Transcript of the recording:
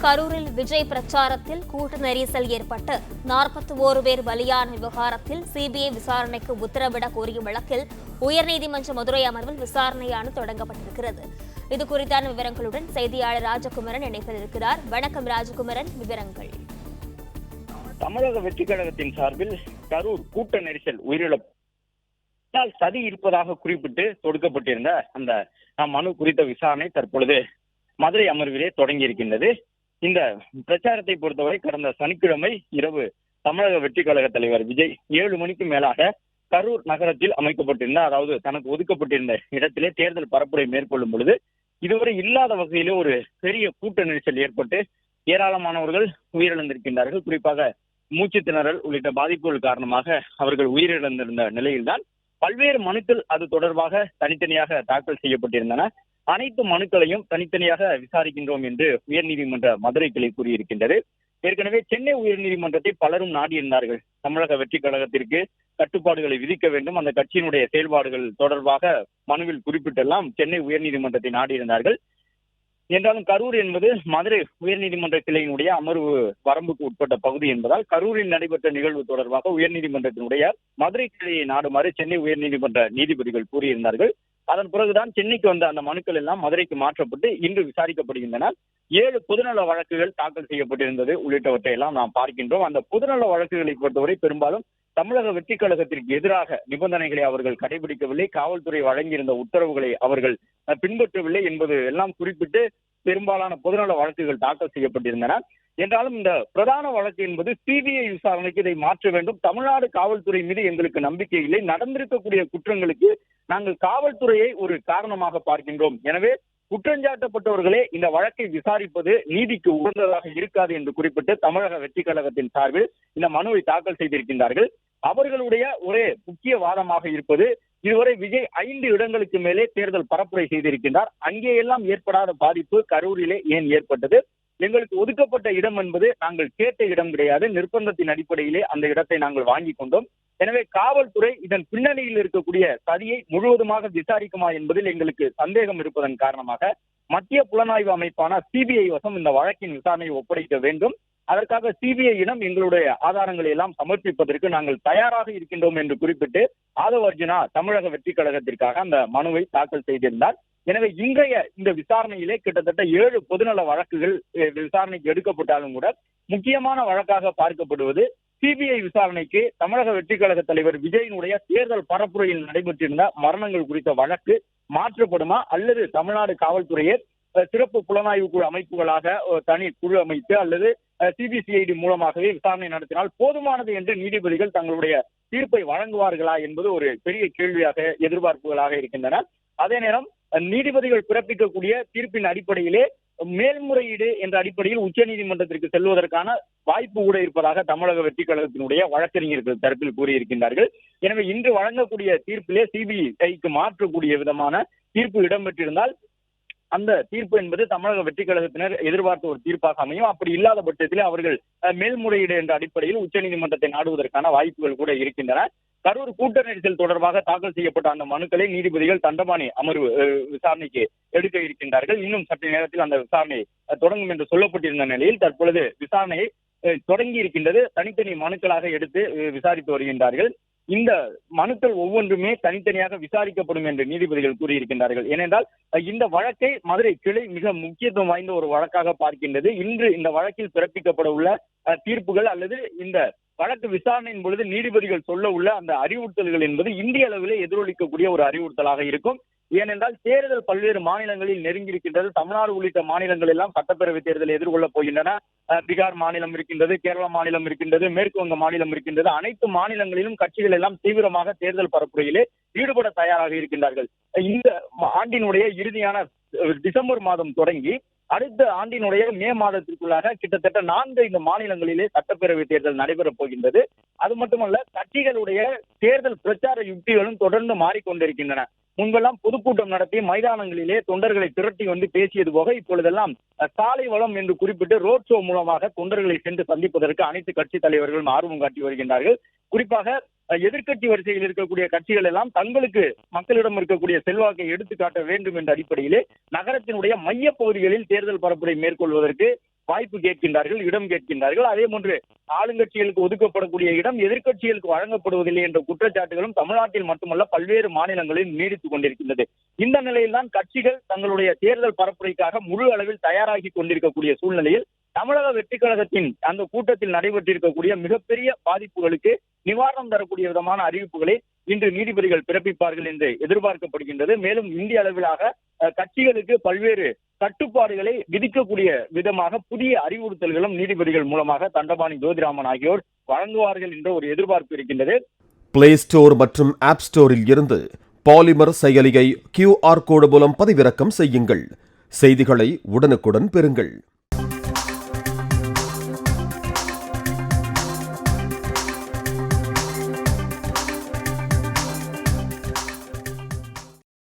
கரூரில் விஜய் பிரச்சாரத்தில் கூட்ட நெரிசல் ஏற்பட்டு 41 பேர் பலியான விவகாரத்தில் சிபிஐ விசாரணைக்கு உத்தரவிட கோரிய வழக்கில் உயர்நீதிமன்ற மதுரை அமர்வில் விசாரணையானது தொடங்கப்பட்டிருக்கிறது. இது குறித்தான விவரங்களுடன் செய்தியாளர் ராஜகுமரன் இணைப்பில் இருக்கிறார். வணக்கம் ராஜகுமரன், விவரங்கள். தமிழக வெற்றிக் கழகத்தின் சார்பில் கரூர் கூட்ட நெரிசல் உயிரிழப்பு சதி இருப்பதாக குறிப்பிட்டு தொடுக்கப்பட்டிருந்த அந்த மனு குறித்த விசாரணை தற்பொழுது மதுரை அமர்விலே தொடங்கி இருக்கின்றது. இந்த பிரச்சாரத்தை பொறுத்தவரை கடந்த சனிக்கிழமை இரவு தமிழக வெற்றிக் கழக தலைவர் விஜய் 7 மணிக்கு மேலாக கரூர் நகரத்தில் அமைக்கப்பட்டிருந்த, அதாவது தனக்கு ஒதுக்கப்பட்டிருந்த இடத்திலே தேர்தல் பரப்புரை மேற்கொள்ளும் பொழுது இதுவரை இல்லாத வகையிலே ஒரு பெரிய கூட்ட நெரிசல் ஏற்பட்டு ஏராளமானவர்கள் உயிரிழந்திருக்கின்றார்கள். குறிப்பாக மூச்சு திணறல் உள்ளிட்ட பாதிப்புகள் காரணமாக அவர்கள் உயிரிழந்திருந்த நிலையில்தான் பல்வேறு மனுக்கள் அது தொடர்பாக தனித்தனியாக தாக்கல் செய்யப்பட்டிருந்தன. அனைத்து மனுக்களையும் தனித்தனியாக விசாரிக்கின்றோம் என்று உயர்நீதிமன்ற மதுரை கிளை கூறியிருக்கின்றது. ஏற்கனவே சென்னை உயர்நீதிமன்றத்தை பலரும் நாடியிருந்தார்கள். தமிழக வெற்றிக் கழகத்திற்கு கட்டுப்பாடுகளை விதிக்க வேண்டும், அந்த கட்சியினுடைய செயல்பாடுகள் தொடர்பாக மனுவில் குறிப்பிட்டெல்லாம் சென்னை உயர்நீதிமன்றத்தை நாடியிருந்தார்கள். என்றாலும் கரூர் என்பது மதுரை உயர்நீதிமன்ற கிளையினுடைய அமர்வு வரம்புக்கு உட்பட்ட பகுதி என்பதால் கரூரில் நடைபெற்ற நிகழ்வு தொடர்பாக உயர்நீதிமன்றத்தினுடைய மதுரை கிளையை நாடுமாறு சென்னை உயர்நீதிமன்ற நீதிபதிகள் கூறியிருந்தார்கள். அதன் பிறகுதான் சென்னைக்கு வந்த அந்த மனுக்கள் எல்லாம் மதுரைக்கு மாற்றப்பட்டு இன்று விசாரிக்கப்படுகின்றன. 7 பொதுநல வழக்குகள் தாக்கல் செய்யப்பட்டிருந்தது உள்ளிட்டவற்றை எல்லாம் நாம் பார்க்கின்றோம். அந்த பொதுநல வழக்குகளை பொறுத்தவரை பெரும்பாலும் தமிழக வெற்றிக் கழகத்திற்கு எதிராக நிபந்தனைகளை அவர்கள் கடைபிடிக்கவில்லை, காவல்துறை வழங்கியிருந்த உத்தரவுகளை அவர்கள் பின்பற்றவில்லை என்பது எல்லாம் குறிப்பிட்டு பெரும்பாலான பொதுநல வழக்குகள் தாக்கல் செய்யப்பட்டிருந்தன. என்றாலும் இந்த பிரதான வழக்கு என்பது சிபிஐ விசாரணைக்கு இதை மாற்ற வேண்டும், தமிழ்நாடு காவல்துறை மீது எங்களுக்கு நம்பிக்கை இல்லை, நடந்திருக்கக்கூடிய குற்றங்களுக்கு நாங்கள் காவல்துறையை ஒரு காரணமாக பார்க்கின்றோம், எனவே குற்றஞ்சாட்டப்பட்டவர்களே இந்த வழக்கை விசாரிப்பது நீதிக்கு உகந்ததாக இருக்காது என்று குறிப்பிட்டு தமிழக வெற்றிக் கழகத்தின் சார்பில் இந்த மனுவை தாக்கல் செய்திருக்கின்றார்கள். அவர்களுடைய ஒரே முக்கிய வாதமாக இருப்பது, இதுவரை விஜய் 5 இடங்களுக்கு மேலே தேர்தல் பரப்புரை செய்திருக்கின்றார், அங்கே எல்லாம் ஏற்படாத பாதிப்பு கரூரிலே ஏன் ஏற்பட்டது? எங்களுக்கு ஒதுக்கப்பட்ட இடம் என்பது நாங்கள் கேட்ட இடம் கிடையாது, நிர்பந்தத்தின் அடிப்படையிலே அந்த இடத்தை நாங்கள் வாங்கி கொண்டோம், எனவே காவல்துறை இதன் பின்னணியில் இருக்கக்கூடிய சதியை முழுவதுமாக விசாரிக்குமா என்பதில் எங்களுக்கு சந்தேகம் இருப்பதன் காரணமாக மத்திய புலனாய்வு அமைப்பான சிபிஐ வசம் இந்த வழக்கின் விசாரணையை ஒப்படைக்க வேண்டும், அதற்காக சிபிஐயிடம் எங்களுடைய ஆதாரங்களை எல்லாம் சமர்ப்பிப்பதற்கு நாங்கள் தயாராக இருக்கின்றோம் என்று குறிப்பிட்டு ஆதவ் அர்ஜுனா தமிழக வெற்றிக் கழகத்திற்காக அந்த மனுவை தாக்கல் செய்திருந்தார். எனவே இன்றைய இந்த விசாரணையிலே கிட்டத்தட்ட 7 பொதுநல வழக்குகள் விசாரணைக்கு எடுக்கப்பட்டாலும் கூட முக்கியமான வழக்காக பார்க்கப்படுவது சிபிஐ விசாரணைக்கு தமிழக வெற்றிக் கழக தலைவர் விஜயினுடைய தேர்தல் பரப்புரையில் நடைபெற்றிருந்த மரணங்கள் குறித்த வழக்கு மாற்றப்படுமா, அல்லது தமிழ்நாடு காவல்துறையை சிறப்பு புலனாய்வு குழு அமைப்புகளாக தனி குழு அமைத்து அல்லது சிபிசிஐடி மூலமாகவே விசாரணை நடத்தினால் போதுமானது என்று நீதிபதிகள் தங்களுடைய தீர்ப்பை வழங்குவார்களா என்பது ஒரு பெரிய கேள்வியாக எதிர்பார்ப்புகளாக இருக்கின்றன. அதே நேரம் நீதிபதிகள் பிறப்பிக்கக்கூடிய தீர்ப்பின் அடிப்படையிலே மேல்முறையீடு என்ற அடிப்படையில் உச்சநீதிமன்றத்திற்கு செல்வதற்கான வாய்ப்பு கூட இருப்பதாக தமிழக வெற்றிக் கழகத்தினுடைய வழக்கறிஞர்கள் தரப்பில் கூறியிருக்கின்றார்கள். எனவே இன்று வழங்கக்கூடிய தீர்ப்பிலே சிபிஐக்கு மாற்றக்கூடிய விதமான தீர்ப்பு இடம்பெற்றிருந்தால் அந்த தீர்ப்பு என்பது தமிழக வெற்றிக் கழகத்தினர் எதிர்பார்த்த ஒரு தீர்ப்பாக அமையும். அப்படி இல்லாத பட்சத்திலே அவர்கள் மேல்முறையீடு என்ற அடிப்படையில் உச்சநீதிமன்றத்தை நாடுவதற்கான வாய்ப்புகள் கூட இருக்கின்றன. கரூர் கூட்ட நெரிசல் தொடர்பாக தாக்கல் செய்யப்பட்ட அந்த மனுக்களை நீதிபதிகள் தண்டபாணி அமர்வு விசாரணைக்கு எடுக்க இருக்கின்றார்கள். இன்னும் சற்று நேரத்தில் அந்த விசாரணை தொடங்கும் என்று சொல்லப்பட்டிருந்த நிலையில் தற்பொழுது விசாரணையை தொடங்கி இருக்கின்றது. தனித்தனி மனுக்களாக எடுத்து விசாரித்து வருகின்றார்கள். இந்த மனுக்கள் ஒவ்வொன்றுமே தனித்தனியாக விசாரிக்கப்படும் என்று நீதிபதிகள் கூறியிருக்கின்றார்கள். ஏனென்றால் இந்த வழக்கை மதுரை கிளை மிக முக்கியத்துவம் வாய்ந்த ஒரு வழக்காக பார்க்கின்றது. இன்று இந்த வழக்கில் பிறப்பிக்கப்பட உள்ள தீர்ப்புகள் அல்லது இந்த வழக்கு விசாரணையின் பொழுது நீதிபதிகள் சொல்ல உள்ள அந்த அறிவுறுத்தல்கள் என்பது இந்திய அளவிலே எதிரொலிக்கக்கூடிய ஒரு அறிவுறுத்தலாக இருக்கும். ஏனென்றால் தேர்தல் பல்வேறு மாநிலங்களில் நெருங்கியிருக்கின்றது. தமிழ்நாடு உள்ளிட்ட மாநிலங்கள் எல்லாம் சட்டப்பேரவை தேர்தலை எதிர்கொள்ளப் போகின்றன. பீகார் மாநிலம் இருக்கின்றது, கேரள மாநிலம் இருக்கின்றது, மேற்கு வங்க மாநிலம் இருக்கின்றது. அனைத்து மாநிலங்களிலும் கட்சிகள் எல்லாம் தீவிரமாக தேர்தல் பரப்புரையிலே ஈடுபட தயாராக இருக்கின்றார்கள். இந்த ஆண்டினுடைய இறுதியான டிசம்பர் மாதம் தொடங்கி அடுத்த ஆண்டினுடைய மே மாதத்திற்குள்ளாக கிட்டத்தட்ட 4 மாநிலங்களிலே சட்டப்பேரவை தேர்தல் நடைபெறப் போகின்றது. அது மட்டுமல்ல, கட்சிகளுடைய தேர்தல் பிரச்சார யுக்திகளும் தொடர்ந்து மாறிக்கொண்டிருக்கின்றன. முன்பெல்லாம் பொதுக்கூட்டம் நடத்தி மைதானங்களிலே தொண்டர்களை திரட்டி வந்து பேசியது போக இப்பொழுதெல்லாம் சாலை வளம் என்று குறிப்பிட்டு ரோட் ஷோ மூலமாக தொண்டர்களை சென்று சந்திப்பதற்கு அனைத்து கட்சி தலைவர்களும் ஆர்வம் காட்டி வருகின்றார்கள். குறிப்பாக எதிர்க்கட்சி வரிசையில் இருக்கக்கூடிய கட்சிகள் எல்லாம் தங்களுக்கு மக்களிடம் இருக்கக்கூடிய செல்வாக்கை எடுத்துக்காட்ட வேண்டும் என்ற அடிப்படையிலே நகரத்தினுடைய மைய பகுதிகளில் தேர்தல் பரப்புரை மேற்கொள்வதற்கு வாய்ப்பு கேட்கின்றார்கள், இடம் கேட்கின்றார்கள். அதே போன்று ஆளுங்கட்சிகளுக்கு ஒதுக்கப்படக்கூடிய இடம் எதிர்க்கட்சிகளுக்கு வழங்கப்படுவதில்லை என்ற குற்றச்சாட்டுகளும் தமிழ்நாட்டில் மட்டுமல்ல பல்வேறு மாநிலங்களில் நீடித்துக் கொண்டிருக்கின்றது. இந்த நிலையில்தான் கட்சிகள் தங்களுடைய தேர்தல் பரப்புரைக்காக முழு அளவில் தயாராகி கொண்டிருக்கக்கூடிய சூழ்நிலையில் தமிழக வெற்றி கழகத்தின் அந்த கூட்டத்தில் நடைபெற்றிருக்கக்கூடிய மிகப்பெரிய பாதிப்புகளுக்கு நிவாரணம் தரக்கூடிய விதமான அறிவிப்புகளை இன்று நீதிபதிகள் பிறப்பிப்பார்கள் என்று எதிர்பார்க்கப்படுகின்றது. மேலும் இந்திய அளவிலாக கட்சிகளுக்கு பல்வேறு கட்டுப்பாடுகளை விதிக்கக்கூடிய விதமாக புதிய அறிவுறுத்தல்களும் நீதிபதிகள் மூலமாக தண்டபாணி ஜோதிராமன் ஆகியோர் வழங்குவார்கள் என்ற ஒரு எதிர்பார்ப்பு இருக்கின்றது. பிளே ஸ்டோர் மற்றும் ஆப் ஸ்டோரில் இருந்து பாலிமர் செயலியை QR கோடு மூலம் பதிவிறக்கம் செய்யுங்கள். செய்திகளை உடனுக்குடன் பெறுங்கள்.